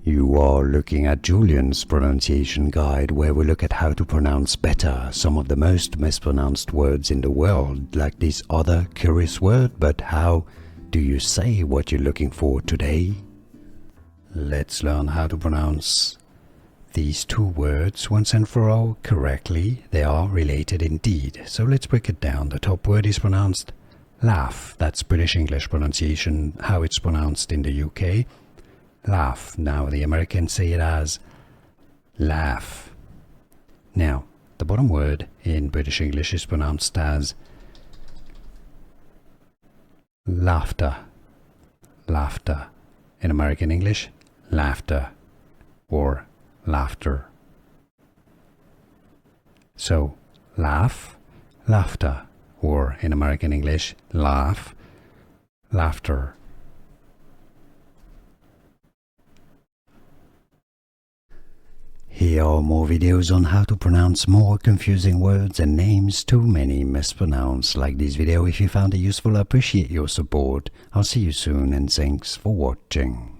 You are looking at Julian's pronunciation guide, where we look at how to pronounce better some of the most mispronounced words in the world, like this other curious word. But how do you say what you're looking for today? Let's learn how to pronounce these two words once and for all correctly. They are related indeed, so let's break it down. The top word is pronounced laugh. That's British English pronunciation, how it's pronounced in the UK. Laugh. Now the Americans say it as laugh. Now the bottom word in British English is pronounced as laughter. Laughter. In American English, laughter or laughter. So laugh, laughter, or in American English, laugh, laughter. Here are more videos on how to pronounce more confusing words and names too many mispronounced. Like this video if you found it useful. I appreciate your support. I'll see you soon and thanks for watching.